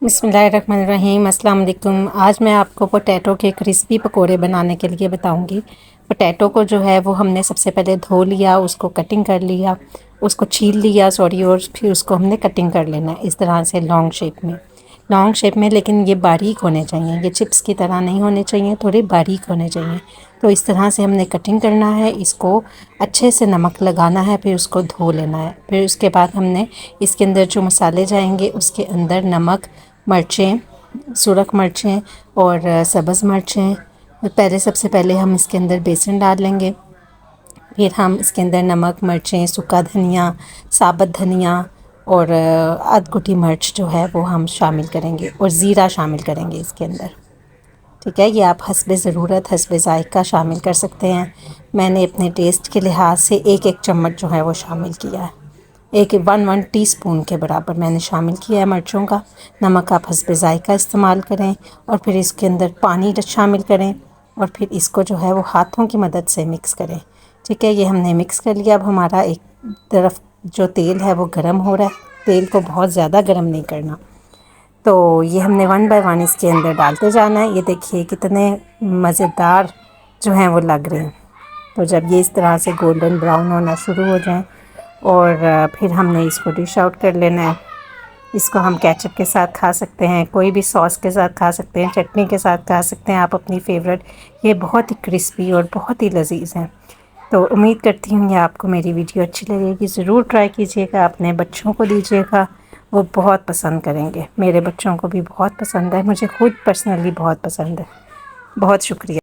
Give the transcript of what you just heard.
बिस्मिल्लाहिर्रहमानिर्रहीम अस्सलाम वालेकुम। आज मैं आपको पोटैटो के क्रिस्पी पकोड़े बनाने के लिए बताऊंगी। पोटैटो को जो है वो हमने सबसे पहले धो लिया, उसको कटिंग कर लिया, उसको छील लिया सॉरी, और फिर उसको हमने कटिंग कर लेना है इस तरह से लॉन्ग शेप में, लेकिन ये बारीक होने चाहिए, ये चिप्स की तरह नहीं होने चाहिए, थोड़े बारीक होने चाहिए। तो इस तरह से हमने कटिंग करना है, इसको अच्छे से नमक लगाना है, फिर उसको धो लेना है। फिर उसके बाद हमने इसके अंदर जो मसाले जाएंगे उसके अंदर नमक, मिर्चें, सुरख मिर्चें और सब्ज़ मिर्चें। पहले सबसे पहले हम इसके अंदर बेसन डाल लेंगे, फिर हम इसके अंदर नमक, मिर्चें, सूखा धनिया, साबुत धनिया और आध कुटी मिर्च जो है वो हम शामिल करेंगे, और ज़ीरा शामिल करेंगे इसके अंदर। ठीक है, ये आप हस्बे ज़रूरत, हस्बे ज़ायक़ा शामिल कर सकते हैं। मैंने अपने टेस्ट के लिहाज से एक चम्मच जो है वो शामिल किया है, एक 1 टीस्पून के बराबर मैंने शामिल किया है मिर्चों का। नमक आप हस्बे ज़ायक़ा इस्तेमाल करें, और फिर इसके अंदर पानी शामिल करें, और फिर इसको जो है वो हाथों की मदद से मिक्स करें। ठीक है, ये हमने मिक्स कर लिया। अब हमारा एक तरफ जो तेल है वो गर्म हो रहा है, तेल को बहुत ज़्यादा गर्म नहीं करना। तो ये हमने 1 बाय 1 इसके अंदर डालते जाना है। ये देखिए कितने मज़ेदार जो हैं वो लग रहे हैं। तो जब ये इस तरह से गोल्डन ब्राउन होना शुरू हो जाएं, और फिर हमने इसको डिश आउट कर लेना है। इसको हम केचप के साथ खा सकते हैं, कोई भी सॉस के साथ खा सकते हैं, चटनी के साथ खा सकते हैं, आप अपनी फेवरेट। ये बहुत ही क्रिस्पी और बहुत ही लजीज हैं। तो उम्मीद करती हूँ ये आपको मेरी वीडियो अच्छी लगेगी। ज़रूर ट्राई कीजिएगा, अपने बच्चों को दीजिएगा, वो बहुत पसंद करेंगे। मेरे बच्चों को भी बहुत पसंद है, मुझे खुद पर्सनली बहुत पसंद है। बहुत शुक्रिया।